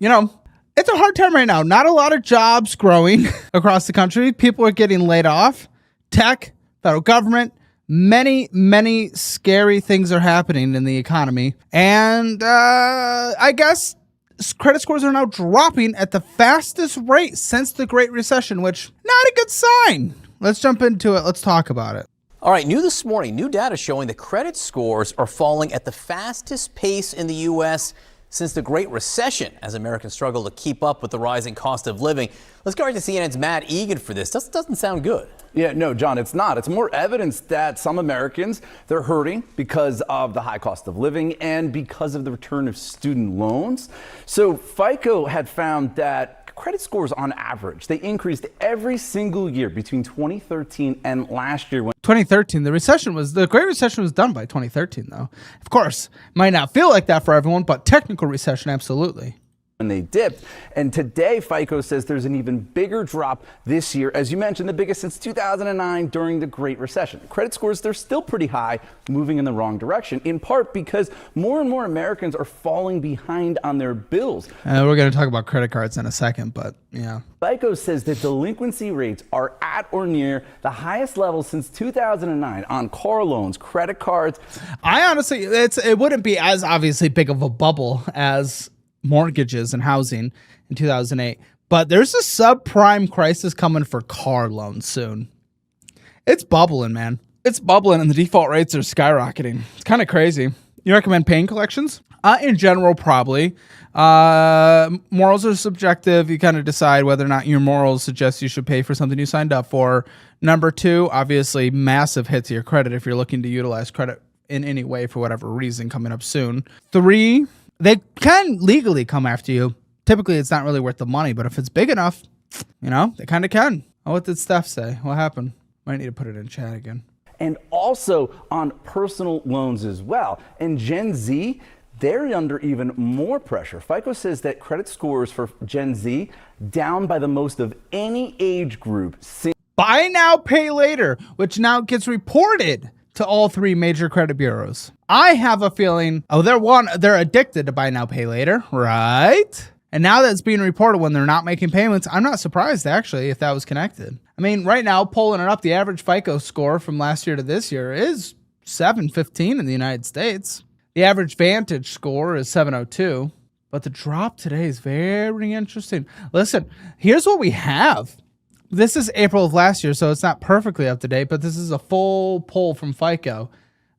You know, it's a hard time right now. Not a lot of jobs growing across the country. People are getting laid off. Tech, federal government, many scary things are happening in the economy. And I guess credit scores are now dropping at the fastest rate since the Great Recession, which not a good sign. Let's jump into it. Let's talk about it. All right, new this morning, new data showing that credit scores are falling at the fastest pace in the U.S. since the Great Recession as Americans struggle to keep up with the rising cost of living. Let's go right to CNN's Matt Egan for this. Doesn't sound good. Yeah, no, John, it's not. It's more evidence that some Americans, they're hurting because of the high cost of living and because of the return of student loans. So FICO had found that credit scores on average, they increased every single year between 2013 and last year. 2013, the Great Recession was done by 2013, though. Of course, might not feel like that for everyone, but technical recession, absolutely. When they dipped. And today, FICO says there's an even bigger drop this year. As you mentioned, the biggest since 2009 during the Great Recession. Credit scores, they're still pretty high, moving in the wrong direction, in part because more and more Americans are falling behind on their bills. We're going to talk about credit cards in a second, but yeah. FICO says that delinquency rates are at or near the highest level since 2009 on car loans, credit cards. I honestly, it wouldn't be as obviously big of a bubble as mortgages and housing in 2008, but there's a subprime crisis coming for car loans soon. It's bubbling, man. It's bubbling, and the default rates are skyrocketing. It's kind of crazy. You recommend paying collections? In general, probably. Morals are subjective. You kind of decide whether or not your morals suggest you should pay for something you signed up for. Number two, obviously, massive hit to your credit if you're looking to utilize credit in any way for whatever reason coming up soon. Three, they can legally come after you. Typically, it's not really worth the money, but if it's big enough, they kind of can. Oh, what did Steph say? What happened? Might need to put it in chat again. And also on personal loans as well. And Gen Z, they're under even more pressure. FICO says that credit scores for Gen Z down by the most of any age group. Buy now, pay later, which now gets reported to all three major credit bureaus. I have a feeling, they're addicted to buy now, pay later, right? And now that it's being reported when they're not making payments, I'm not surprised actually if that was connected. I mean, right now, pulling it up, the average FICO score from last year to this year is 715 in the United States. The average Vantage score is 702, but the drop today is very interesting. Listen, here's what we have. This is April of last year, so it's not perfectly up to date, but this is a full poll from FICO.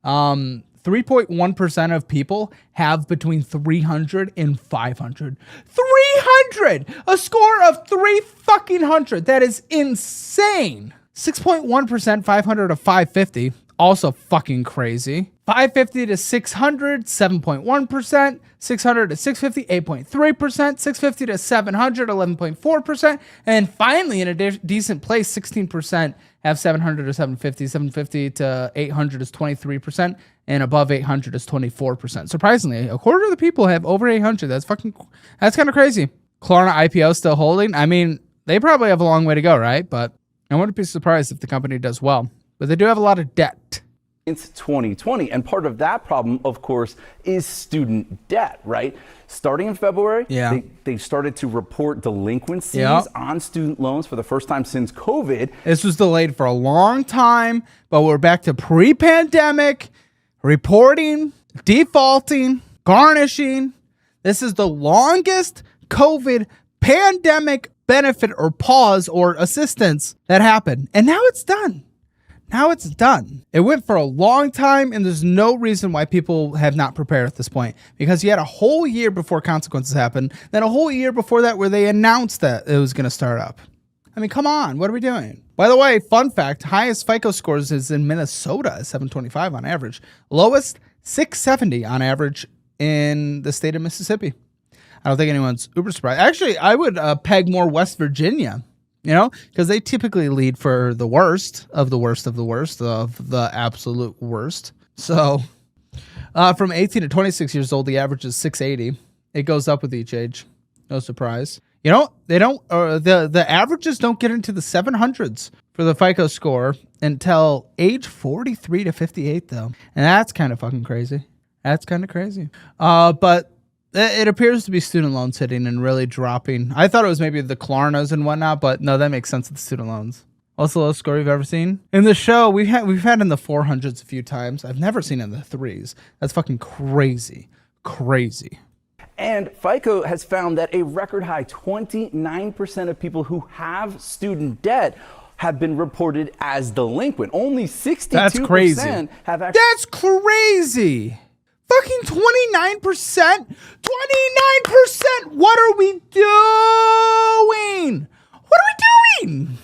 3.1% of people have between 300 and 500. 300! A score of 300. That is insane. 6.1%, 500 to 550. Also fucking crazy. 550 to 600, 7.1%. 600 to 650, 8.3%. 650 to 700, 11.4%. And finally, in a decent place, 16% have 700 to 750. 750 to 800 is 23%. And above 800 is 24%. Surprisingly, a quarter of the people have over 800. That's kind of crazy. Klarna IPO still holding. I mean, they probably have a long way to go, right? But I wouldn't be surprised if the company does well. But they do have a lot of debt. It's 2020, and part of that problem, of course, is student debt, right? Starting in February, they started to report delinquencies on student loans for the first time since COVID. This was delayed for a long time, but we're back to pre-pandemic reporting, defaulting, garnishing. This is the longest COVID pandemic benefit or pause or assistance that happened, and now it's done. Now it's done. It went for a long time, and there's no reason why people have not prepared at this point, because you had a whole year before consequences happened, then a whole year before that where they announced that it was going to start up. I mean, come on, what are we doing? By the way, fun fact, highest FICO scores is in Minnesota at 725 on average. Lowest, 670 on average in the state of Mississippi. I don't think anyone's uber surprised. Actually, I would peg more West Virginia. Because they typically lead for the worst of the worst of the worst of the absolute worst. So from 18 to 26 years old, the average is 680. It goes up with each age. No surprise. The averages don't get into the 700s for the FICO score until age 43 to 58, though. And that's kind of fucking crazy. But It appears to be student loans hitting and really dropping. I thought it was maybe the Klarnas and whatnot, but no, that makes sense with the student loans. What's the lowest score you've ever seen? In the show, we've had in the 400s a few times. I've never seen it in the 3s. That's fucking crazy. Crazy. And FICO has found that a record high 29% of people who have student debt have been reported as delinquent. Only 62% That's crazy. have actually. That's crazy. Fucking 29%? 29%! What are we doing? What are we doing?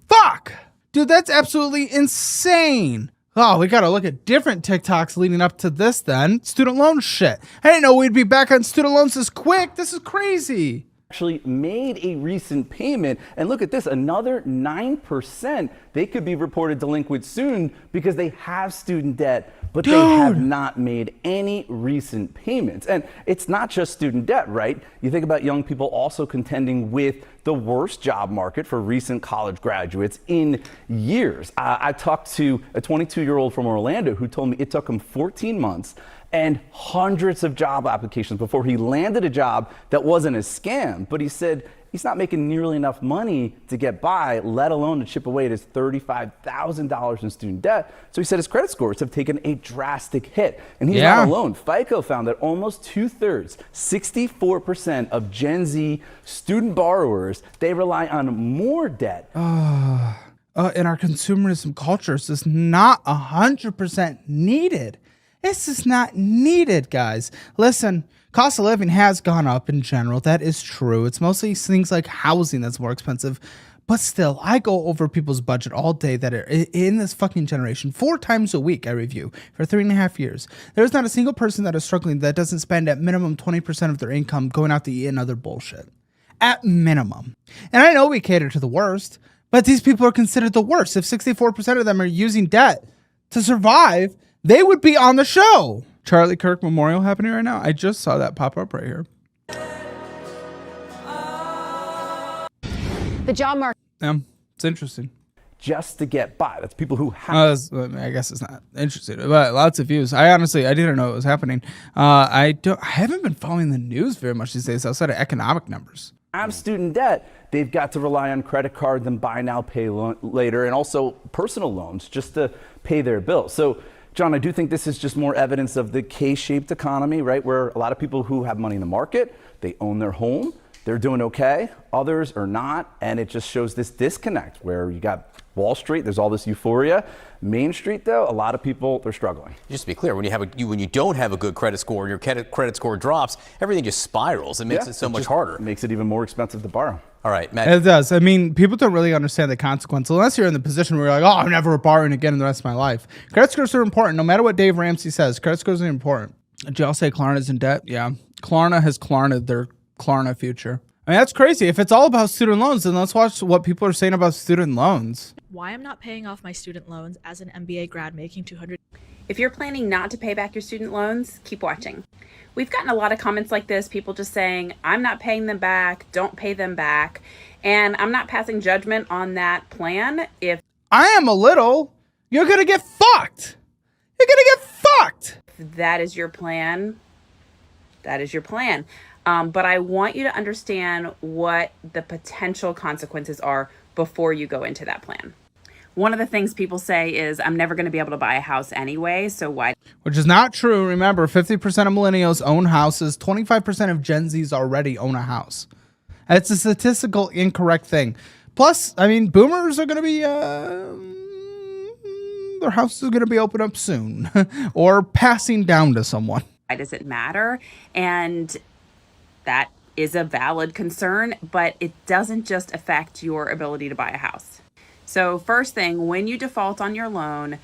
Fuck. Dude, that's absolutely insane. Oh, we gotta look at different TikToks leading up to this then. Student loan shit. I didn't know we'd be back on student loans this quick. This is crazy. Actually made a recent payment, and look at this, another 9%, they could be reported delinquent soon because they have student debt, but they have not made any recent payments. And it's not just student debt, right? You think about young people also contending with the worst job market for recent college graduates in years. I talked to a 22-year-old from Orlando who told me it took him 14 months and hundreds of job applications before he landed a job that wasn't a scam. But he said he's not making nearly enough money to get by, let alone to chip away at his $35,000 in student debt. So he said his credit scores have taken a drastic hit. And he's not alone. FICO found that almost 2/3, 64% of Gen Z student borrowers, they rely on more debt. In our consumerism culture, this is not 100% needed. This is not needed, guys. Listen, cost of living has gone up in general. That is true. It's mostly things like housing that's more expensive. But still, I go over people's budget all day that are in this fucking generation. 4 times a week I review for 3.5 years. There's not a single person that is struggling that doesn't spend at minimum 20% of their income going out to eat and other bullshit. At minimum. And I know we cater to the worst, but these people are considered the worst. If 64% of them are using debt to survive, they would be on the show. Charlie Kirk Memorial happening right now. I just saw that pop up right here. The job market. Yeah, it's interesting. Just to get by. That's people who have. I guess it's not interesting, but lots of views. I didn't know it was happening. I haven't been following the news very much these days outside of economic numbers. Have student debt, they've got to rely on credit cards and buy now, pay later, and also personal loans just to pay their bills. So, John, I do think this is just more evidence of the K-shaped economy, right? Where a lot of people who have money in the market, they own their home, they're doing okay, others are not, and it just shows this disconnect where you got Wall Street, there's all this euphoria. Main Street, though, a lot of people, they're struggling. Just to be clear, when you don't have a good credit score, your credit score drops, everything just spirals. It makes it so much harder. It makes it even more expensive to borrow. All right, Matt. It does. I mean, people don't really understand the consequence unless you're in the position where you're like, oh, I'm never borrowing again in the rest of my life. Credit scores are important. No matter what Dave Ramsey says, credit scores are important. Did y'all say Klarna's in debt? Yeah. Klarna has Klarna'd their Klarna future. I mean, that's crazy. If it's all about student loans, then let's watch what people are saying about student loans. Why I'm not paying off my student loans as an MBA grad making $200. If you're planning not to pay back your student loans, keep watching. We've gotten a lot of comments like this, people just saying, I'm not paying them back, don't pay them back. And I'm not passing judgment on that plan. If I am a little, you're going to get fucked. You're going to get fucked. that is your plan, that is your plan. But I want you to understand what the potential consequences are before you go into that plan. One of the things people say is, I'm never going to be able to buy a house anyway, so why? Which is not true. Remember, 50% of millennials own houses. 25% of Gen Zs already own a house. It's a statistical incorrect thing. Plus, I mean, boomers are going to be, their house is going to be open up soon or passing down to someone. Why does it matter? And that is a valid concern, but it doesn't just affect your ability to buy a house. So first thing, when you default on your loan,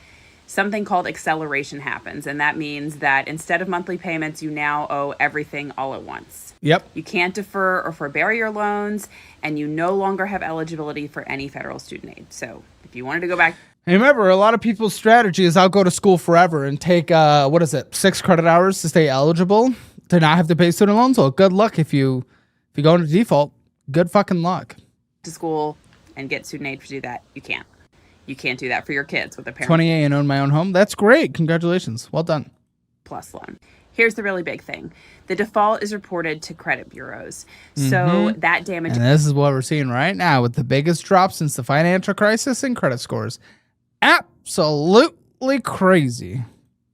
something called acceleration happens. And that means that instead of monthly payments, you now owe everything all at once. Yep. You can't defer or forbear your loans, and you no longer have eligibility for any federal student aid. So if you wanted to go back. And remember, a lot of people's strategy is I'll go to school forever and take, 6 credit hours to stay eligible to not have to pay student loans. Well, good luck if you go into default. Good fucking luck. To school and get student aid to do that. You can't. You can't do that for your kids with a parent 28 and own my own home. That's great. Congratulations. Well done. plus loan. Here's the really big thing. The default is reported to credit bureaus. So that damage And this is what we're seeing right now with the biggest drop since the financial crisis in credit scores. Absolutely crazy.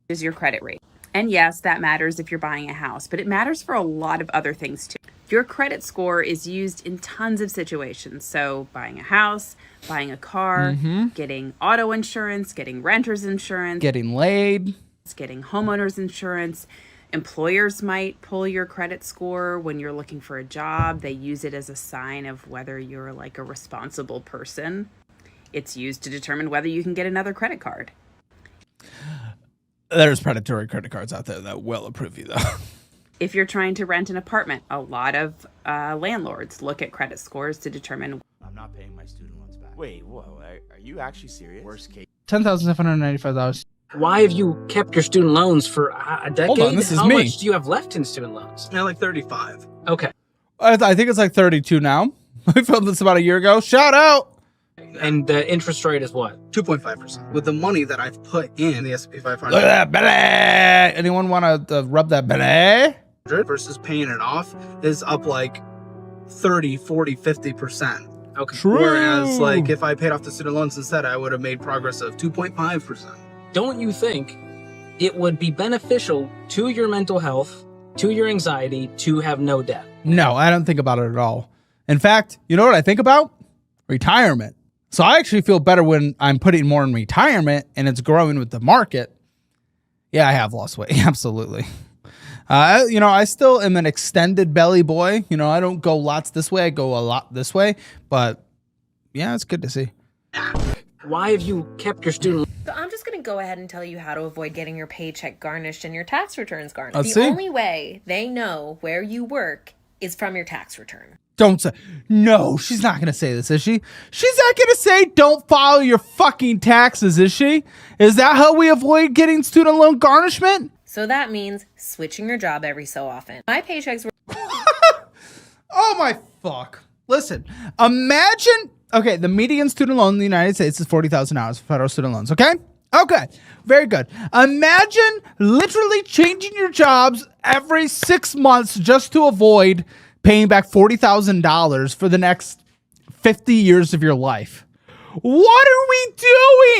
is your credit rate. And yes, that matters if you're buying a house, but it matters for a lot of other things too. Your credit score is used in tons of situations. So buying a house, buying a car, getting auto insurance, getting renter's insurance, Getting laid. getting homeowner's insurance. Employers might pull your credit score when you're looking for a job. They use it as a sign of whether you're like a responsible person. It's used to determine whether you can get another credit card. There's predatory credit cards out there that will approve you, though. If you're trying to rent an apartment, a lot of landlords look at credit scores to determine. I'm not paying my student loans back. Wait, whoa, are you actually serious? Worst case. $10,795. Why have you kept your student loans for a decade? Hold on, this is How me. much do you have left in student loans? Yeah, like 35. Okay. I think it's like 32 now. I filmed this about a year ago. Shout out. And the interest rate is what? 2.5%. With the money that I've put in the S&P 500 Look at that belly. Anyone want to rub that belly? versus paying it off is up like 30, 40, 50%. Okay. True. Whereas like if I paid off the student loans instead, I would have made progress of 2.5%. Don't you think it would be beneficial to your mental health, to your anxiety, to have no debt? No, I don't think about it at all. In fact, you know what I think about? Retirement. So I actually feel better when I'm putting more in retirement and it's growing with the market. Yeah, I have lost weight. Absolutely. I still am an extended belly boy. I don't go lots this way. I go a lot this way. But yeah, it's good to see. Why have you kept your student So I'm just going to go ahead and tell you how to avoid getting your paycheck garnished and your tax returns garnished. Let's The see. only way they know where you work is from your tax return. Don't say. No, she's not going to say this, is she? She's not going to say don't file your fucking taxes, is she? Is that how we avoid getting student loan garnishment? So that means switching your job every so often. My paychecks were Oh my fuck. Listen, imagine, okay, the median student loan in the United States is $40,000 for federal student loans, okay? Okay, very good. Imagine literally changing your jobs every 6 months just to avoid paying back $40,000 for the next 50 years of your life. What are we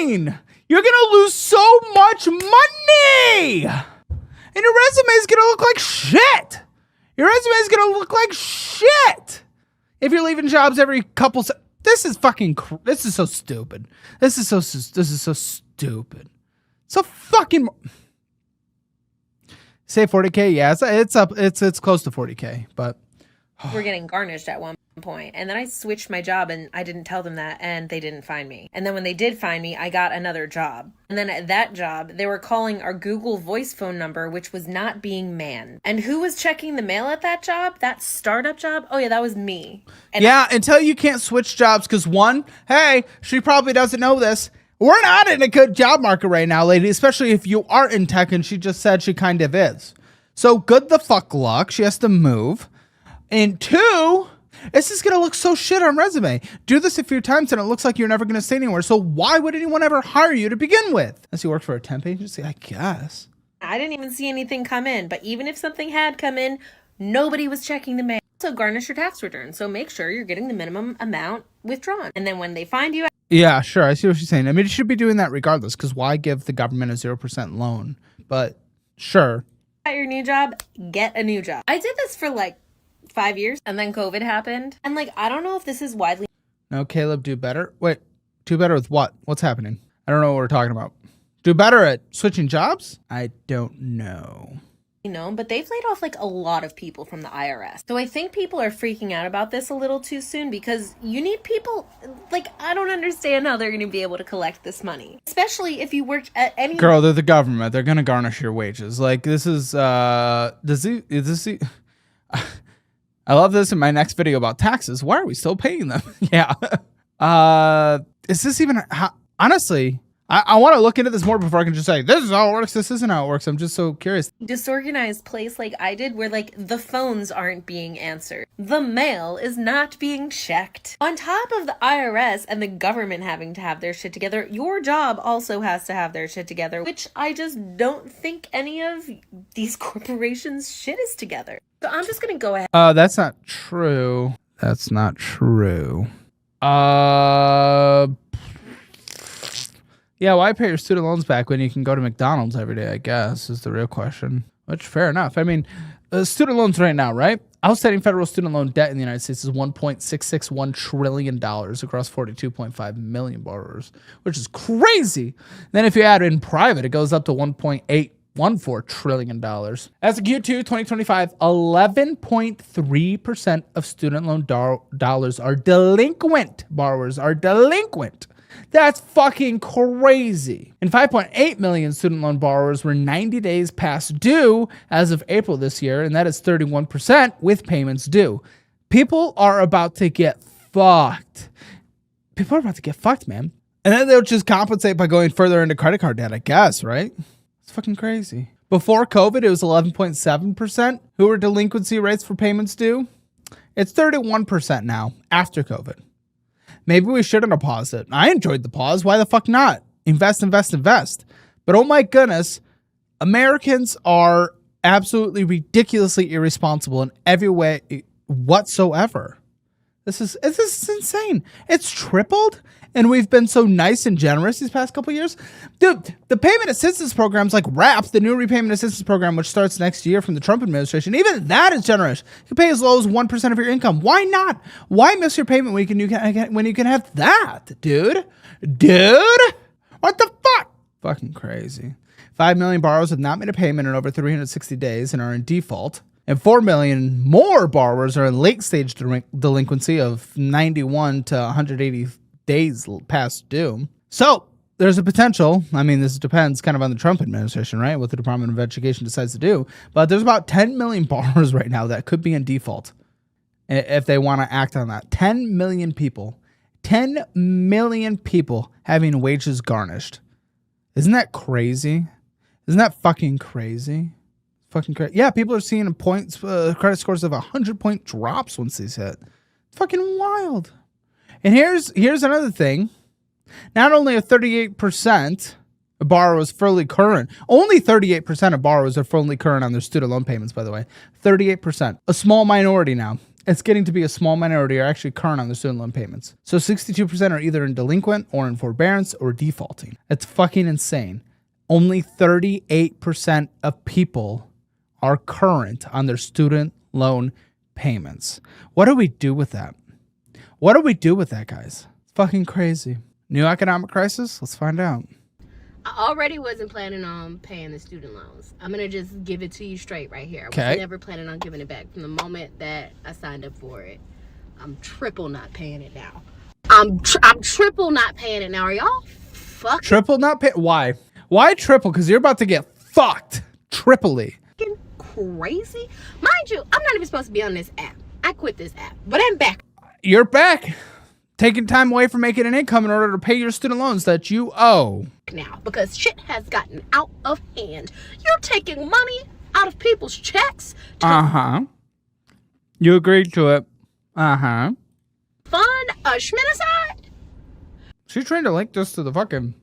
doing? You're going to lose so much money. And your resume is going to look like shit. Your resume is going to look like shit if you're leaving jobs every couple. This is fucking. This is so stupid. This is so stupid. So fucking. Say 40K. Yeah, it's up. It's close to 40K. But getting garnished at one point. And then I switched my job and I didn't tell them that and they didn't find me. And then when they did find me, I got another job. And then at that job, they were calling our Google Voice phone number, which was not being manned. And who was checking the mail at that job? That startup job? Oh yeah, that was me. And yeah, until you can't switch jobs because one, hey, she probably doesn't know this. We're not in a good job market right now, lady, especially if you are in tech and she just said she kind of is. So good the fuck luck. She has to move. And two, this is going to look so shit on resume. Do this a few times and it looks like you're never going to stay anywhere. So why would anyone ever hire you to begin with? Unless you work for a temp agency, I guess. I didn't even see anything come in. But even if something had come in, nobody was checking the mail. So garnish your tax return. So make sure you're getting the minimum amount withdrawn. And then when they find you Yeah, sure. I see what she's saying. I mean, you should be doing that regardless because why give the government a 0% loan? But sure. at your new job, get a new job. I did this for like 5 years and then COVID happened. And like, I don't know if this is widely No, Caleb, do better. Wait, do better with what? What's happening? I don't know what we're talking about. Do better at switching jobs? I don't know. known, but they've laid off like a lot of people from the IRS. So I think people are freaking out about this a little too soon because you need people, like, I don't understand how they're going to be able to collect this money. Especially if you worked at any... Girl, they're the government. They're going to garnish your wages. Like, this is, I love this in my next video about taxes. Why are we still paying them? Yeah. Is this even, honestly, I want to look into this more before I can just say, this is how it works, this isn't how it works. I'm just so curious. Disorganized place like I did where like the phones aren't being answered. The mail is not being checked. On top of the IRS and the government having to have their shit together, your job also has to have their shit together, which I just don't think any of these corporations' shit is together. So I'm just gonna go ahead. That's not true. That's not true. Yeah, why pay your student loans back when you can go to McDonald's every day, I guess, is the real question. Which, fair enough. I mean, student loans right now, right? Outstanding federal student loan debt in the United States is $1.661 trillion across 42.5 million borrowers, which is crazy. Then if you add in private, it goes up to $1.814 trillion. As of Q2 2025, 11.3% of student loan dollars are delinquent. Borrowers are delinquent. That's fucking crazy. And 5.8 million student loan borrowers were 90 days past due as of April this year, and that is 31% with payments due. People are about to get fucked. People are about to get fucked, man. And then they'll just compensate by going further into credit card debt, I guess, right? It's fucking crazy. Before COVID, it was 11.7% who were delinquency rates for payments due. It's 31% now after COVID. Maybe we shouldn't have paused it. I enjoyed the pause. Why the fuck not? Invest, invest, invest. But oh my goodness, Americans are absolutely ridiculously irresponsible in every way whatsoever. This is insane. It's tripled, and we've been so nice and generous these past couple years. Dude, the payment assistance programs like RAP, the new repayment assistance program, which starts next year from the Trump administration, even that is generous. You can pay as low as 1% of your income. Why not? Why miss your payment when you can have that, dude? What the fuck? Fucking crazy. 5 million borrowers have not made a payment in over 360 days and are in default. And 4 million more borrowers are in late-stage delinquency of 91 to 180 days past due. So there's a potential. I mean, this depends kind of on the Trump administration, right? What the Department of Education decides to do. But there's about 10 million borrowers right now that could be in default if they want to act on that. 10 million people. 10 million people having wages garnished. Isn't that crazy? Isn't that fucking crazy? Fucking crazy. Yeah, people are seeing points, credit scores of 100-point drops once these hit. It's fucking wild. And here's another thing. Not only are 38% of borrowers fully current, only 38% of borrowers are fully current on their student loan payments, by the way. 38%. A small minority now. It's getting to be a small minority are actually current on their student loan payments. So 62% are either in delinquent or in forbearance or defaulting. It's fucking insane. Only 38% of people are current on their student loan payments. What do we do with that? What do we do with that, guys? It's fucking crazy. New economic crisis? Let's find out. I already wasn't planning on paying the student loans. I'm going to just give it to you straight right here. I was never planning on giving it back from the moment that I signed up for it. I'm triple not paying it now. I'm triple not paying it now. Are y'all fucking triple not pay? Why? Why triple? Because you're about to get fucked. Triply. Crazy? Mind you, I'm not even supposed to be on this app. I quit this app, but I'm back. You're back. Taking time away from making an income in order to pay your student loans that you owe. Now, because shit has gotten out of hand. You're taking money out of people's checks to You agreed to it. Fund a schminicide? She's trying to link this to the fucking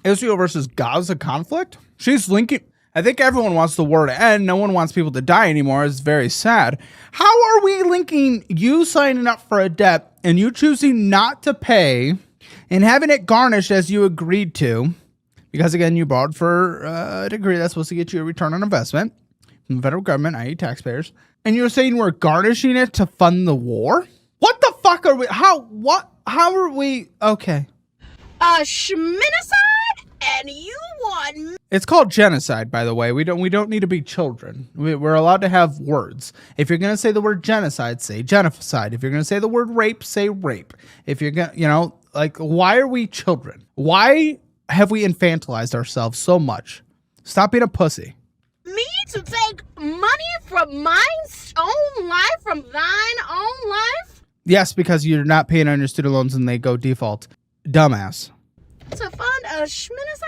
Israel versus Gaza conflict. She's linking. I think everyone wants the war to end. No one wants people to die anymore. It's very sad. How are we linking you signing up for a debt and you choosing not to pay and having it garnished as you agreed to? Because again, you borrowed for a degree that's supposed to get you a return on investment from the federal government, i.e. taxpayers. And you're saying we're garnishing it to fund the war? What the fuck are we? How are we? Okay. Schminicide? And you want? It's called genocide, by the way. We don't need to be children. We're allowed to have words. If you're gonna say the word genocide, say genocide. If you're gonna say the word rape, say rape. If you're gonna, why are we children? Why have we infantilized ourselves so much? Stop being a pussy. Me to take money from my own life, from thine own life? Yes, because you're not paying on your student loans and they go default. Dumbass. To fund a schminicide?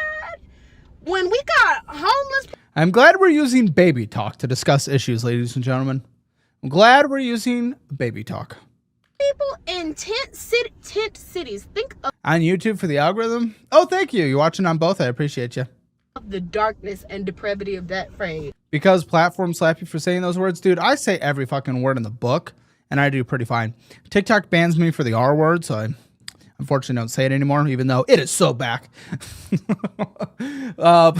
when we got homeless I'm glad we're using baby talk to discuss issues, ladies and gentlemen. I'm glad we're using baby talk. people in tent cities, think On YouTube for the algorithm? Oh, thank you. You're watching on both. I appreciate you. of the darkness and depravity of that phrase. Because platforms slap you for saying those words, dude, I say every fucking word in the book, and I do pretty fine. TikTok bans me for the R word, so I unfortunately don't say it anymore, even though it is so back. But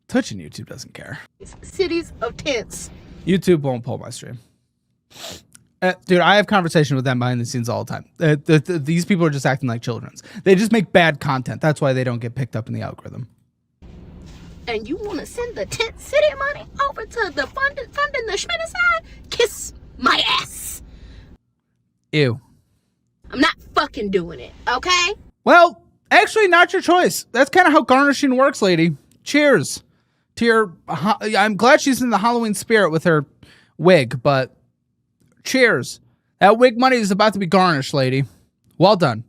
Twitch and YouTube doesn't care. Cities of tents. YouTube won't pull my stream. Dude, I have conversation with them behind the scenes all the time. These people are just acting like children. They just make bad content. That's why they don't get picked up in the algorithm. And you want to send the tent city money over to the funding the Schmidt side? Kiss my ass. Ew. I'm not fucking doing it, okay? Well, actually, not your choice. That's kind of how garnishing works, lady. Cheers to your... I'm glad she's in the Halloween spirit with her wig, but cheers. That wig money is about to be garnished, lady. Well done.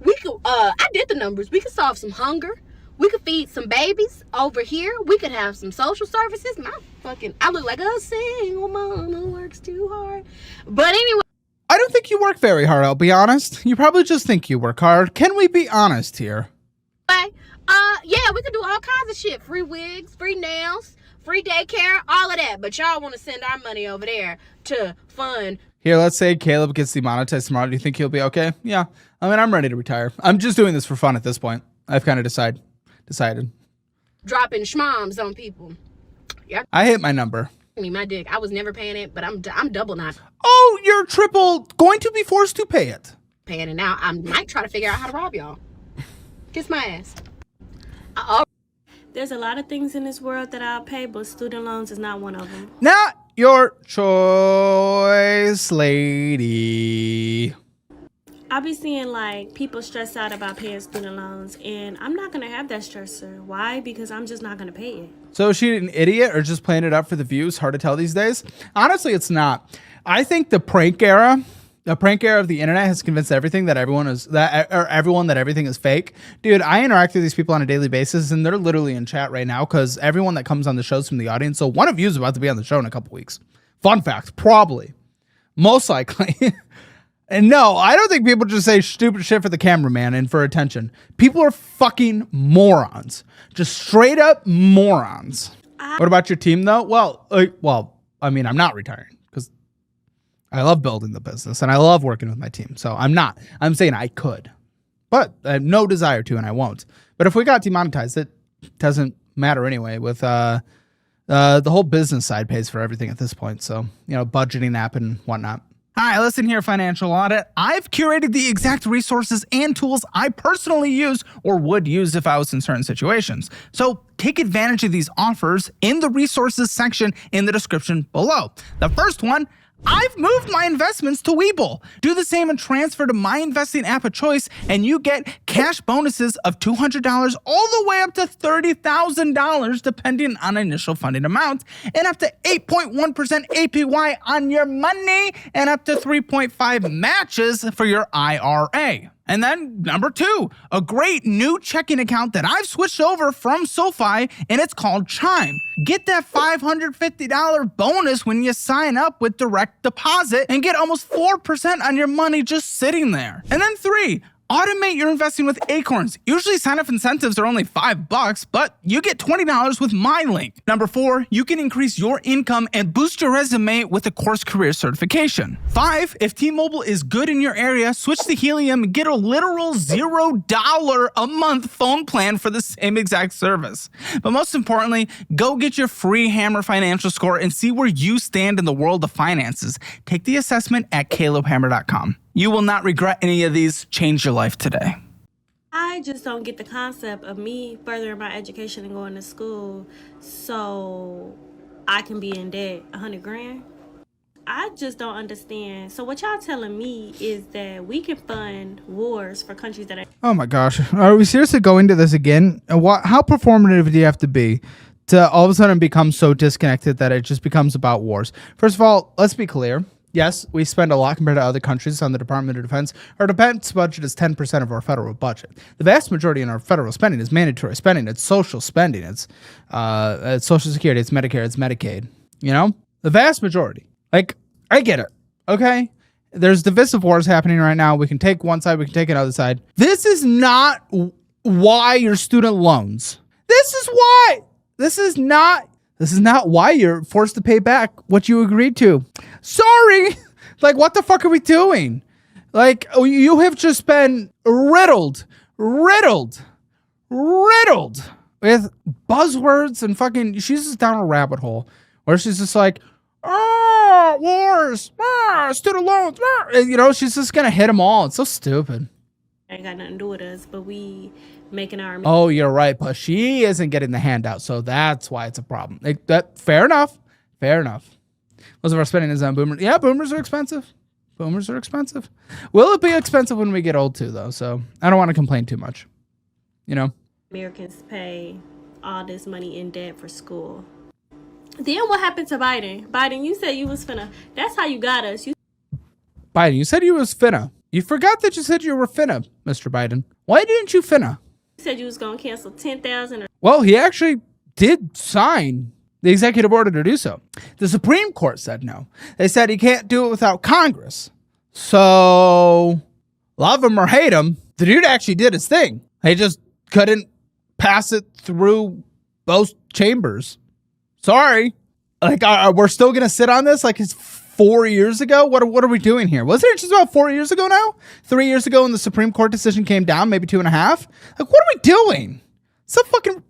We could, I did the numbers. We could solve some hunger. We could feed some babies over here. We could have some social services. I look like a single mom who works too hard. But anyway. I don't think you work very hard, I'll be honest. You probably just think you work hard. Can we be honest here? Yeah, we could do all kinds of shit. Free wigs, free nails, free daycare, all of that. But y'all want to send our money over there to fund. Here, let's say Caleb gets demonetized tomorrow. Do you think he'll be okay? Yeah. I mean, I'm ready to retire. I'm just doing this for fun at this point. I've kind of decided. Dropping schmoms on people. Yeah. I hit my number. My dick. I was never paying it, but I'm double not. Oh, you're triple going to be forced to pay it. Paying it now. I might try to figure out how to rob y'all. Kiss my ass. There's a lot of things in this world that I'll pay, but student loans is not one of them. Not your choice, lady. I'll be seeing like people stress out about paying student loans, and I'm not gonna have that stressor. Why? Because I'm just not gonna pay it. So is she an idiot or just playing it up for the views? Hard to tell these days. Honestly, it's not. I think the prank era of the internet has convinced everyone that everything is fake. Dude, I interact with these people on a daily basis, and they're literally in chat right now because everyone that comes on the show is from the audience. So one of you is about to be on the show in a couple weeks. Fun fact, probably, most likely. And no, I don't think people just say stupid shit for the cameraman and for attention. People are fucking morons. Just straight up morons. What about your team, though? Well, I mean, I'm not retiring because I love building the business and I love working with my team. So I'm not. I'm saying I could. But I have no desire to, and I won't. But if we got demonetized, it doesn't matter anyway. With the whole business side pays for everything at this point. So, budgeting app and whatnot. Hi, listen here, Financial Audit. I've curated the exact resources and tools I personally use or would use if I was in certain situations. So take advantage of these offers in the resources section in the description below. The first one, I've moved my investments to Webull. Do the same and transfer to my investing app of choice, and you get cash bonuses of $200 all the way up to $30,000 depending on initial funding amount, and up to 8.1% APY on your money, and up to 3.5 matches for your IRA. And then number 2, a great new checking account that I've switched over from SoFi, and it's called Chime. Get that $550 bonus when you sign up with direct deposit and get almost 4% on your money just sitting there. And then 3, automate your investing with Acorns. Usually sign-up incentives are only $5, but you get $20 with my link. Number 4, you can increase your income and boost your resume with a course career certification. 5, if T-Mobile is good in your area, switch to Helium and get a literal $0 a month phone plan for the same exact service. But most importantly, go get your free Hammer financial score and see where you stand in the world of finances. Take the assessment at calebhammer.com. You will not regret any of these. Change your life today. I just don't get the concept of me furthering my education and going to school so I can be in debt $100,000. I just don't understand. So what y'all telling me is that we can fund wars for countries that are... Oh my gosh. Are we seriously going to this again? How performative do you have to be to all of a sudden become so disconnected that it just becomes about wars? First of all, let's be clear. Yes, we spend a lot compared to other countries on the Department of Defense. Our defense budget is 10% of our federal budget. The vast majority in our federal spending is mandatory spending. It's social spending. It's Social Security. It's Medicare. It's Medicaid. You know, the vast majority. Like, I get it. Okay, there's divisive wars happening right now. We can take one side. We can take another side. This is not why your student loans. This is why. This is not why you're forced to pay back what you agreed to. Sorry. Like, what the fuck are we doing? Like, you have just been riddled with buzzwords and fucking, she's just down a rabbit hole where she's just like, wars, student loans, you know, she's just gonna hit them all. It's so stupid. Ain't got nothing to do with us, but we making our. Oh, you're right, but she isn't getting the handout, so that's why it's a problem. Like, that, fair enough. Most of our spending is on boomers. Yeah, boomers are expensive. Will it be expensive when we get old too, though? So I don't want to complain too much. You know, Americans pay all this money in debt for school. Then what happened to Biden? Biden, you said you was finna. That's how you got us. Biden, you said you was finna. You forgot that you said you were finna, Mr. Biden. Why didn't you finna? You said you was gonna cancel 10,000. Well, he actually did sign the executive order to do so. The Supreme Court said no. They said he can't do it without Congress. So, love him or hate him, the dude actually did his thing. He just couldn't pass it through both chambers. Sorry. Like, we're still going to sit on this like it's 4 years ago? What are we doing here? Wasn't it just about 4 years ago now? 3 years ago when the Supreme Court decision came down, maybe 2.5? Like, what are we doing? So fucking...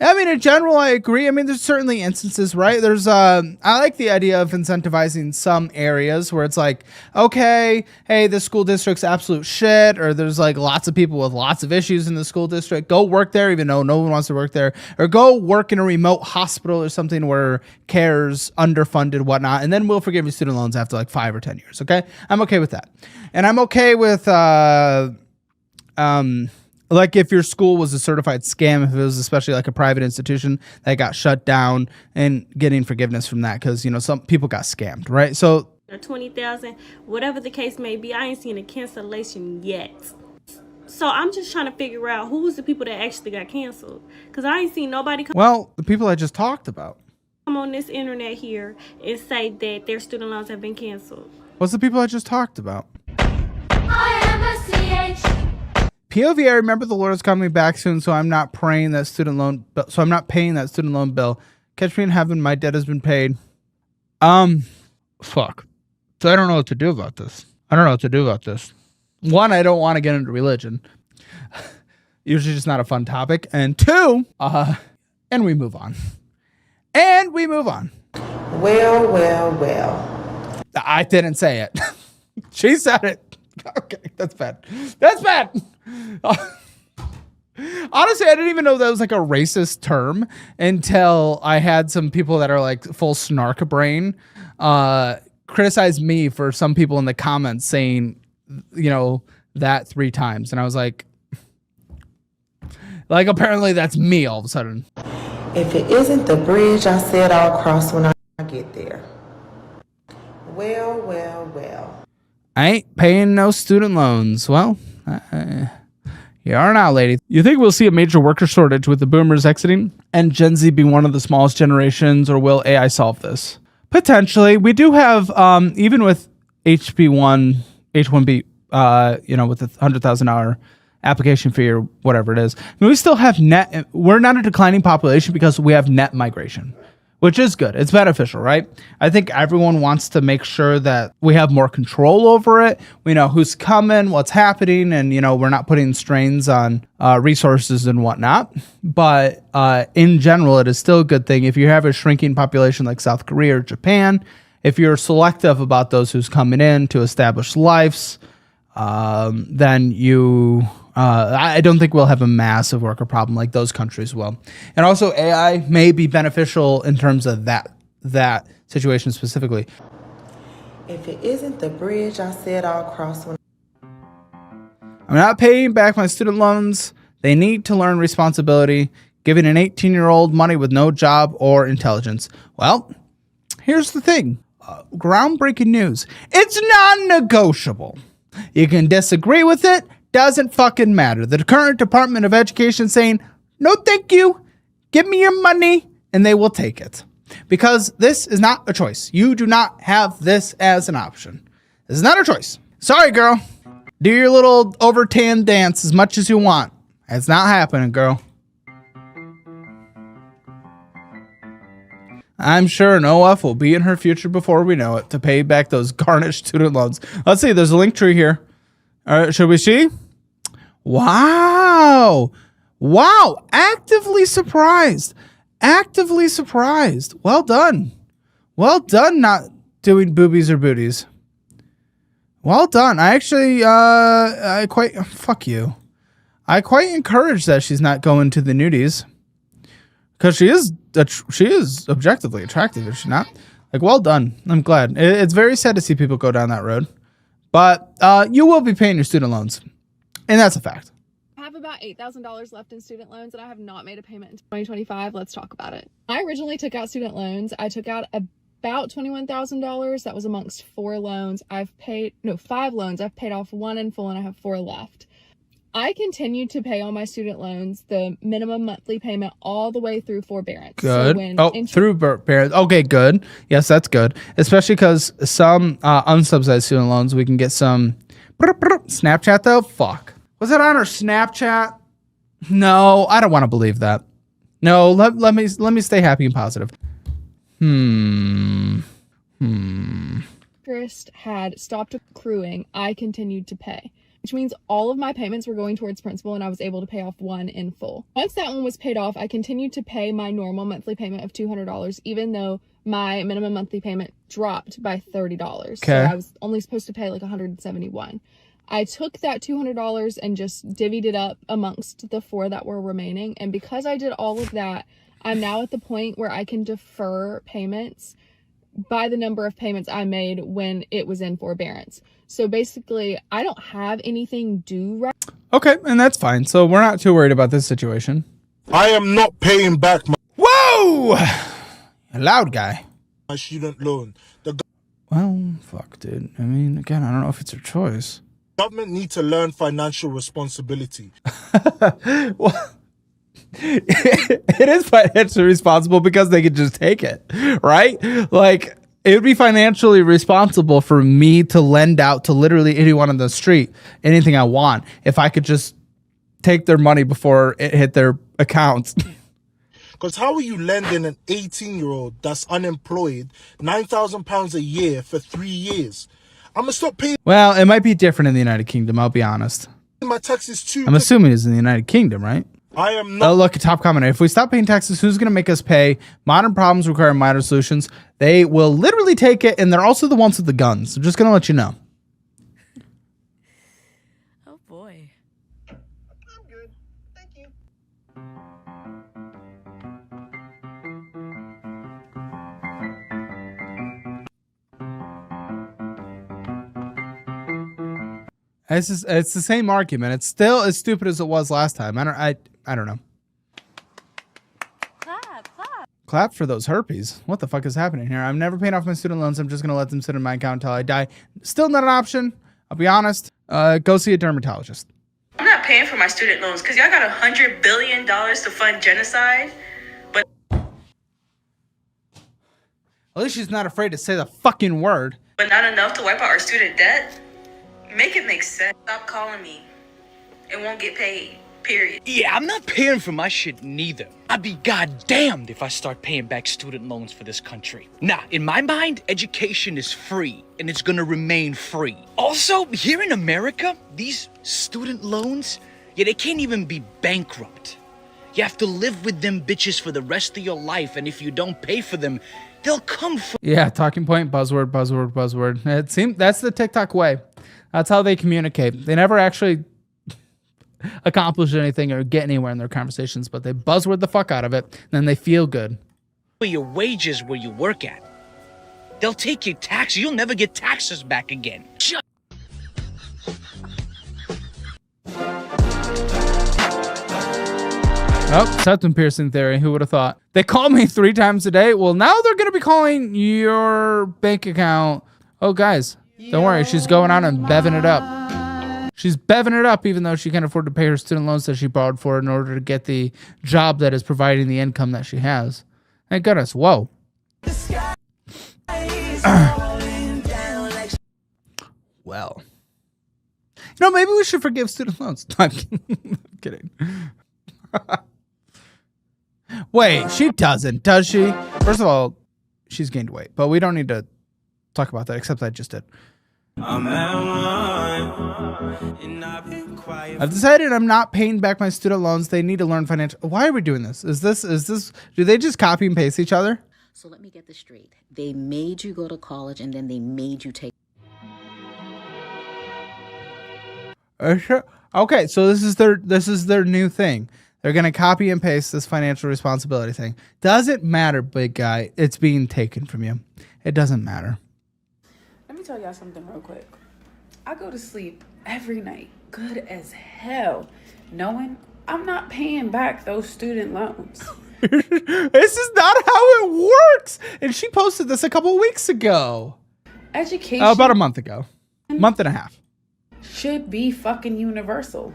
I mean, in general, I agree. I mean, there's certainly instances, right? There's, I like the idea of incentivizing some areas where it's like, okay, hey, this school district's absolute shit, or there's like lots of people with lots of issues in the school district. Go work there, even though no one wants to work there, or go work in a remote hospital or something where care's underfunded, whatnot, and then we'll forgive you student loans after like 5 or 10 years. Okay, I'm okay with that, and I'm okay with, like if your school was a certified scam, if it was especially like a private institution that got shut down, and getting forgiveness from that because, you know, some people got scammed, right? So 20,000, whatever the case may be, I ain't seen a cancellation yet. So I'm just trying to figure out who was the people that actually got canceled, because I ain't seen nobody well, the people I just talked about. Come on this internet here and say that their student loans have been canceled. What's the people I just talked about? I am a CH. POV, I remember the Lord is coming back soon, so I'm not paying that student loan bill. Catch me in heaven, my debt has been paid. Fuck. So I don't know what to do about this. One, I don't want to get into religion. Usually just not a fun topic. And two, and we move on. Well. I didn't say it. She said it. Okay, that's bad. Honestly, I didn't even know that was like a racist term until I had some people that are like full snark brain criticize me for some people in the comments saying, you know, that 3 times. And I was like apparently that's me all of a sudden. If it isn't the bridge I said I'll cross when I get there. Well. I ain't paying no student loans. Well, you are now, lady. You think we'll see a major worker shortage with the boomers exiting and Gen Z being one of the smallest generations, or will AI solve this? Potentially. We do have, even with H1B, you know, with the $100,000 application fee or whatever it is, I mean, we still have we're not a declining population because we have net migration, which is good. It's beneficial, right? I think everyone wants to make sure that we have more control over it. We know who's coming, what's happening, and, you know, we're not putting strains on resources and whatnot. But in general, it is still a good thing. If you have a shrinking population like South Korea or Japan, if you're selective about those who's coming in to establish lives, then you... I don't think we'll have a massive worker problem like those countries will. And also AI may be beneficial in terms of that situation specifically. If it isn't the bridge I said I'll cross when I'm not paying back my student loans. They need to learn responsibility. Giving an 18-year-old money with no job or intelligence. Well, here's the thing. groundbreaking news. It's non-negotiable. You can disagree with it. Doesn't fucking matter. The current Department of Education saying, no, thank you. Give me your money. And they will take it. Because this is not a choice. You do not have this as an option. This is not a choice. Sorry, girl. Do your little over-tan dance as much as you want. It's not happening, girl. I'm sure an OF will be in her future before we know it to pay back those garnished student loans. Let's see. There's a link tree here. All right, should we see? Wow. Wow. Actively surprised. Actively surprised. Well done. Well done not doing boobies or booties. Well done. I actually, fuck you. I quite encourage that she's not going to the nudies. Because she is objectively attractive, is she not? Like, well done. I'm glad. It's very sad to see people go down that road. But you will be paying your student loans. And that's a fact. I have about $8,000 left in student loans and I have not made a payment until 2025. Let's talk about it. I originally took out student loans. I took out about $21,000. That was amongst 4 loans. 5 loans. I've paid off 1 in full and I have 4 left. I continue to pay all my student loans, the minimum monthly payment all the way through forbearance. Good. So through forbearance. Okay, good. Yes, that's good. Especially because some unsubsidized student loans, we can get some Snapchat though. Fuck. Was it on her Snapchat? No, I don't want to believe that. No, let me stay happy and positive. Interest had stopped accruing. I continued to pay, which means all of my payments were going towards principal and I was able to pay off 1 in full. Once that one was paid off, I continued to pay my normal monthly payment of $200, even though my minimum monthly payment dropped by $30. Okay. So I was only supposed to pay like $171. I took that $200 and just divvied it up amongst the 4 that were remaining. And because I did all of that, I'm now at the point where I can defer payments by the number of payments I made when it was in forbearance. So basically, I don't have anything due right. Okay, and that's fine. So we're not too worried about this situation. I am not paying back my... Whoa! A loud guy. ...my student loan. Well, fuck, dude. I mean, again, I don't know if it's your choice. Government need to learn financial responsibility. Well, it is financially responsible because they could just take it, right? Like, it would be financially responsible for me to lend out to literally anyone on the street anything I want if I could just take their money before it hit their accounts. Because how are you lending an 18-year-old that's unemployed £9,000 a year for 3 years? I'm gonna stop paying. Well, it might be different in the United Kingdom. I'll be honest. My taxes too. I'm assuming it's in the United Kingdom, right? I am not. Oh, look, a top commenter. If we stop paying taxes, who's going to make us pay? Modern problems require modern solutions. They will literally take it, and they're also the ones with the guns. I'm just going to let you know. Oh, boy. I'm good. Thank you. It's the same argument. It's still as stupid as it was last time. I don't know. Clap for those herpes. What the fuck is happening here? I'm never paying off my student loans. I'm just gonna let them sit in my account until I die. Still not an option. I'll be honest. Go see a dermatologist. I'm not paying for my student loans because y'all got $100 billion to fund genocide. But at least she's not afraid to say the fucking word. But not enough to wipe out our student debt. Make it make sense. Stop calling me. It won't get paid. Period. Yeah, I'm not paying for my shit neither. I'd be goddamned if I start paying back student loans for this country. Nah, in my mind, education is free, and it's gonna remain free. Also, here in America, these student loans, yeah, they can't even be bankrupt. You have to live with them bitches for the rest of your life, and if you don't pay for them, they'll come for— Yeah, talking point, buzzword, buzzword, buzzword. It seems that's the TikTok way. That's how they communicate. They never actually accomplish anything or get anywhere in their conversations, but they buzzword the fuck out of it, and then they feel good. Your wages where you work at. They'll take your tax. You'll never get taxes back again. Oh, septum piercing theory. Who would have thought? They call me 3 times a day. Well, now they're going to be calling your bank account. Oh, guys, don't worry. She's going on and bevving it up. She's bevving it up even though she can't afford to pay her student loans that she borrowed for in order to get the job that is providing the income that she has. Thank goodness. Whoa. Well. You know, maybe we should forgive student loans. No, I'm kidding. Wait, she doesn't, does she? First of all, she's gained weight, but we don't need to talk about that, except I just did. I've decided I'm not paying back my student loans. They need to learn financial. Why are we doing this? Is this, do they just copy and paste each other? So let me get this straight. They made you go to college and then they made you take. Sure. Okay, so this is their new thing. They're gonna copy and paste this financial responsibility thing. Doesn't matter, big guy. It's being taken from you. It doesn't matter. Let me tell y'all something real quick. I go to sleep every night, good as hell, knowing I'm not paying back those student loans. This is not how it works. And she posted this a couple weeks ago. Education. About a month ago. Month and a half. Should be fucking universal.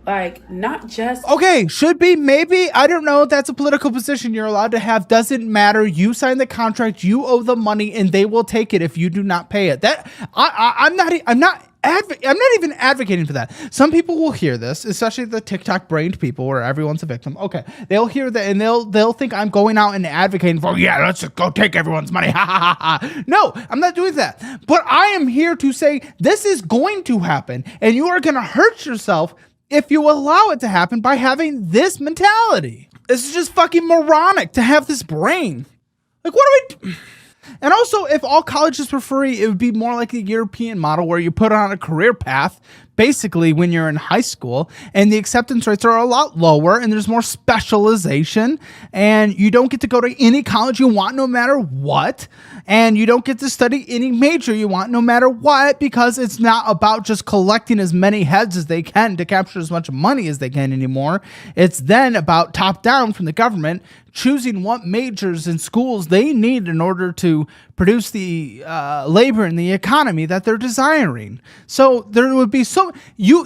Like, not just... Okay, should be, maybe. I don't know. That's a political position you're allowed to have. Doesn't matter. You sign the contract. You owe the money, and they will take it if you do not pay it. That I'm not even advocating for that. Some people will hear this, especially the TikTok brained people where everyone's a victim. Okay, they'll hear that and they'll think I'm going out and advocating for, yeah, let's just go take everyone's money. Ha ha ha ha. No, I'm not doing that. But I am here to say this is going to happen, and you are going to hurt yourself if you allow it to happen by having this mentality. This is just fucking moronic to have this brain. Like, what do we do? And also, if all colleges were free, it would be more like the European model where you put on a career path, basically when you're in high school, and the acceptance rates are a lot lower, and there's more specialization, and you don't get to go to any college you want no matter what, and you don't get to study any major you want no matter what, because it's not about just collecting as many heads as they can to capture as much money as they can anymore. It's then about top down from the government choosing what majors and schools they need in order to produce the labor in the economy that they're desiring. So there would be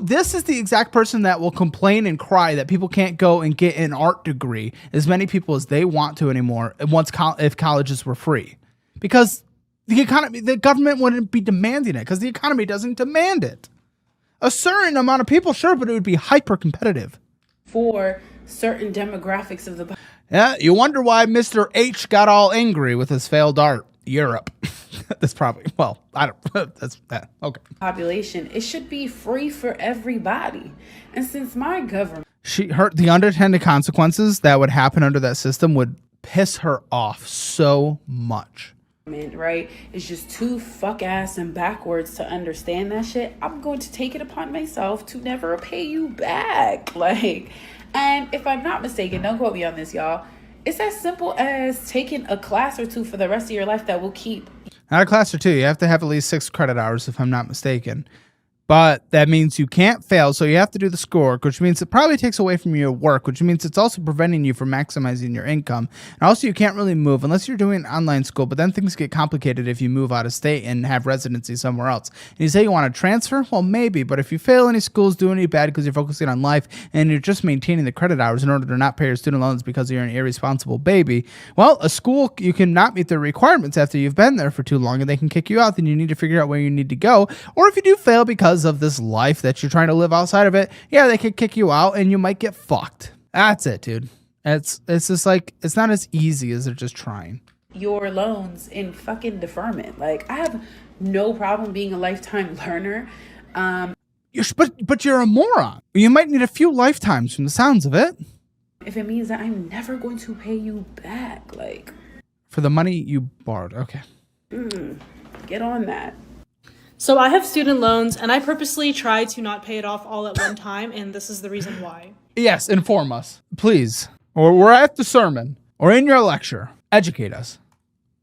this is the exact person that will complain and cry that people can't go and get an art degree, as many people as they want to anymore if colleges were free. Because the government wouldn't be demanding it, because the economy doesn't demand it. A certain amount of people, sure, but it would be hyper competitive. For certain demographics of the... Yeah, you wonder why Mr. H got all angry with his failed art. Europe. That's probably, well, I don't, that's that. Okay. Population, it should be free for everybody. And since my government... The unintended consequences that would happen under that system would piss her off so much. Right? It's just too fuck ass and backwards to understand that shit. I'm going to take it upon myself to never pay you back. Like, and if I'm not mistaken, don't quote me on this, y'all. It's as simple as taking a class or two for the rest of your life that will keep. Not a class or two. You have to have at least 6 credit hours, if I'm not mistaken. But that means you can't fail, so you have to do the schoolwork, which means it probably takes away from your work, which means it's also preventing you from maximizing your income. And also, you can't really move unless you're doing online school, but then things get complicated if you move out of state and have residency somewhere else. And you say you want to transfer? Well, maybe, but if you fail any schools, do any bad because you're focusing on life and you're just maintaining the credit hours in order to not pay your student loans because you're an irresponsible baby, well, a school, you cannot meet their requirements after you've been there for too long and they can kick you out. Then you need to figure out where you need to go. Or if you do fail because of this life that you're trying to live outside of it, yeah, they could kick you out and you might get fucked. That's it, dude. It's just like, it's not as easy as they're just trying. Your loans in fucking deferment. Like, I have no problem being a lifetime learner. But you're a moron. You might need a few lifetimes from the sounds of it. If it means that I'm never going to pay you back, like. For the money you borrowed, okay. Get on that. So I have student loans, and I purposely try to not pay it off all at one time, and this is the reason why. Yes, inform us, please. Or we're at the sermon, or in your lecture. Educate us.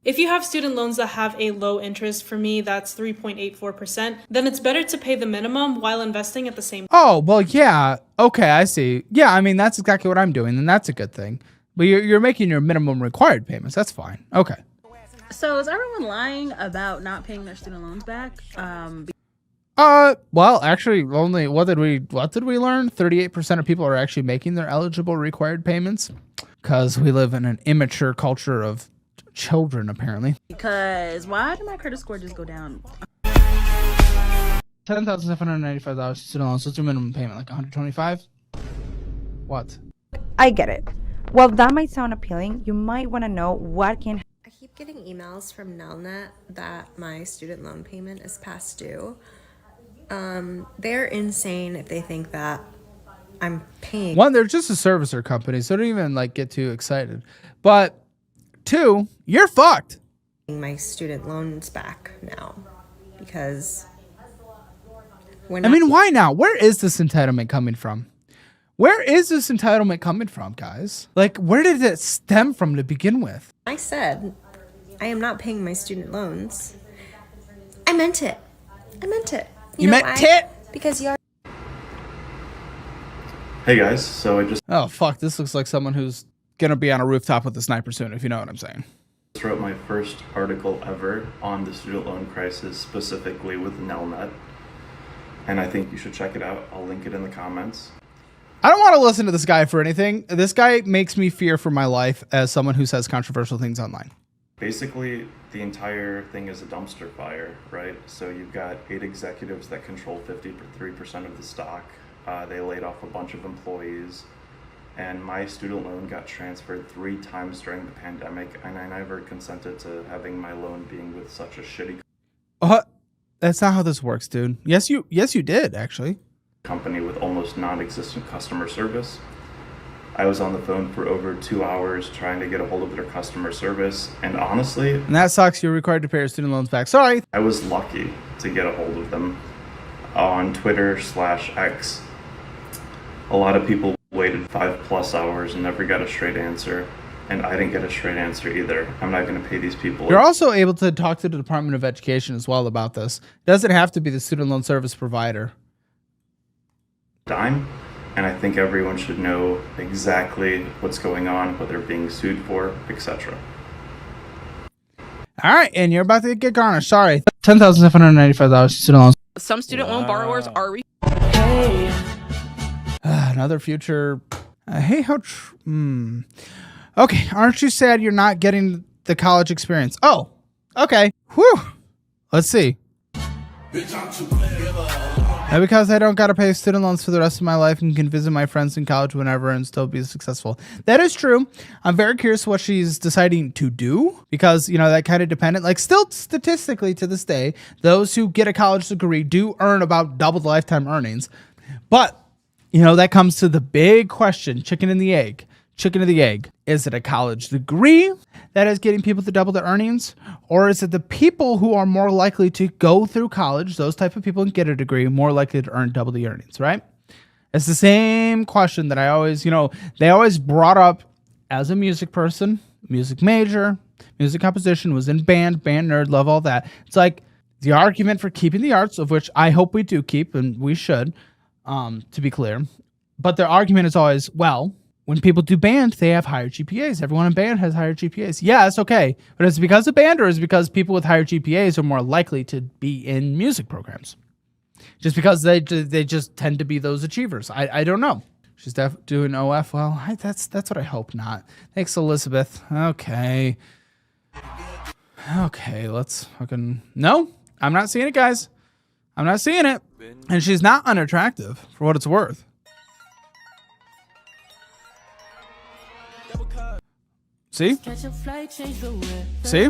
If you have student loans that have a low interest, for me that's 3.84%, then it's better to pay the minimum while investing at the same time. Oh, well, yeah. Okay, I see. Yeah, I mean, that's exactly what I'm doing, and that's a good thing. But you're making your minimum required payments. That's fine. Okay. So is everyone lying about not paying their student loans back? Well, actually, only what did we learn? 38% of people are actually making their eligible required payments because we live in an immature culture of children, apparently. Because why did my credit score just go down? $10,795 student loans. What's your minimum payment? Like $125? What? I get it. While that might sound appealing, you might want to know what can. I keep getting emails from Nelnet that my student loan payment is past due. They're insane if they think that I'm paying. One, they're just a servicer company, so don't even like get too excited. But two, you're fucked. My student loans back now because why now? Where is this entitlement coming from? Where is this entitlement coming from, guys? Like, where did it stem from to begin with? I said I am not paying my student loans. I meant it. You know meant it? Because you are. Hey guys, so I just Oh fuck, this looks like someone who's gonna be on a rooftop with a sniper soon, if you know what I'm saying. wrote my first article ever on the student loan crisis, specifically with Nelnet. And I think you should check it out. I'll link it in the comments. I don't want to listen to this guy for anything. This guy makes me fear for my life as someone who says controversial things online. Basically, the entire thing is a dumpster fire, right? So you've got 8 executives that control 53% of the stock. They laid off a bunch of employees. And my student loan got transferred 3 times during the pandemic, and I never consented to having my loan being with such a shitty That's not how this works, dude. Yes, you did, actually. Company with almost non-existent customer service. I was on the phone for over 2 hours trying to get a hold of their customer service, and honestly... And that sucks. You're required to pay your student loans back. Sorry. I was lucky to get a hold of them on Twitter/X. A lot of people waited 5+ hours and never got a straight answer, and I didn't get a straight answer either. I'm not going to pay these people. You're also able to talk to the Department of Education as well about this. It doesn't have to be the student loan service provider. Dime, and I think everyone should know exactly what's going on, what they're being sued for, etc. All right, and you're about to get garnished. Sorry. $10,795 student loans. Some student loan borrowers are Another future. Hey, how... Okay, aren't you sad you're not getting the college experience? Oh, okay. Whew. Let's see. And because I don't got to pay student loans for the rest of my life and can visit my friends in college whenever and still be successful. That is true. I'm very curious what she's deciding to do because, you know, that kind of dependent. Like, still statistically to this day, those who get a college degree do earn about double the lifetime earnings. But, you know, that comes to the big question, chicken and the egg. Chicken or the egg. Is it a college degree that is getting people to double their earnings? Or is it the people who are more likely to go through college, those type of people and get a degree, more likely to earn double the earnings, right? It's the same question that I always, they always brought up as a music person, music major, music composition, was in band nerd, love all that. It's like the argument for keeping the arts, of which I hope we do keep, and we should, to be clear. But the argument is always, well, when people do band, they have higher GPAs. Everyone in band has higher GPAs. Yeah, it's okay. But is it because of band or is it because people with higher GPAs are more likely to be in music programs? Just because they just tend to be those achievers. I don't know. She's doing OF. Well, that's what I hope not. Thanks, Elizabeth. Okay. Okay, let's fucking... No, I'm not seeing it, guys. I'm not seeing it. And she's not unattractive, for what it's worth. See? See?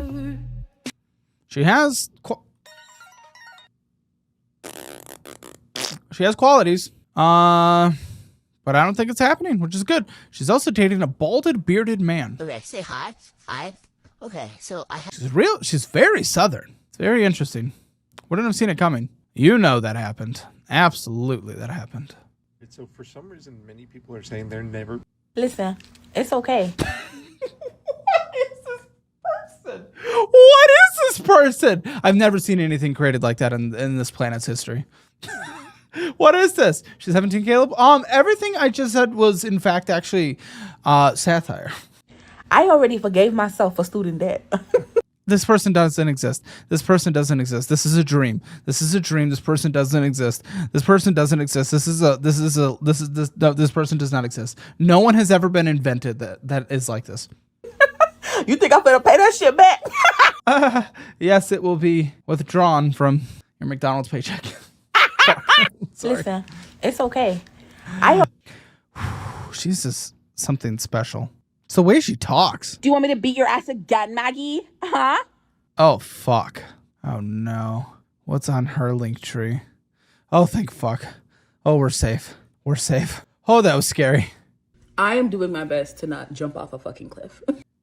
She has qualities. But I don't think it's happening, which is good. She's also dating a balded, bearded man. Okay, say hi. Hi. Okay, so I have... She's very southern. It's very interesting. Wouldn't have seen it coming. You know that happened. Absolutely that happened. So for some reason, many people are saying they're never... Listen, it's okay. person? What is this person? I've never seen anything created like that in this planet's history. What is this? She's 17, Caleb. Everything I just said was in fact actually satire. I already forgave myself for student debt. This person doesn't exist. This person doesn't exist. This is a dream. This is a dream. This person doesn't exist. This person doesn't exist. This person does not exist. No one has ever been invented that is like this. You think I'm gonna pay that shit back? Yes, it will be withdrawn from your McDonald's paycheck. Sorry. Listen, it's okay. She's just something special. It's the way she talks. Do you want me to beat your ass again, Maggie? Huh? Oh, fuck. Oh, no. What's on her link tree? Oh, thank fuck. Oh, we're safe. We're safe. Oh, that was scary. I am doing my best to not jump off a fucking cliff.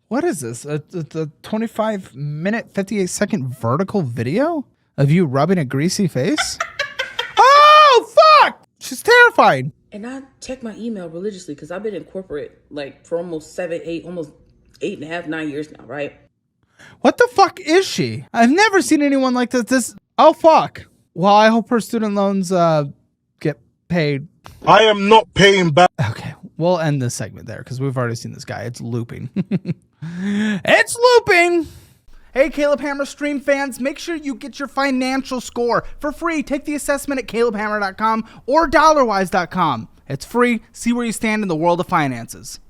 What is this? A 25-minute, 58-second vertical video of you rubbing a greasy face? Oh, fuck! She's terrifying. And I check my email religiously because I've been in corporate like for almost 8.5, 9 years now, right? What the fuck is she? I've never seen anyone like this. Oh, fuck. Well, I hope her student loans get paid. I am not paying back. Okay, we'll end this segment there because we've already seen this guy. It's looping. It's looping. Hey, Caleb Hammer stream fans, make sure you get your financial score for free. Take the assessment at calebhammer.com or dollarwise.com. It's free. See where you stand in the world of finances.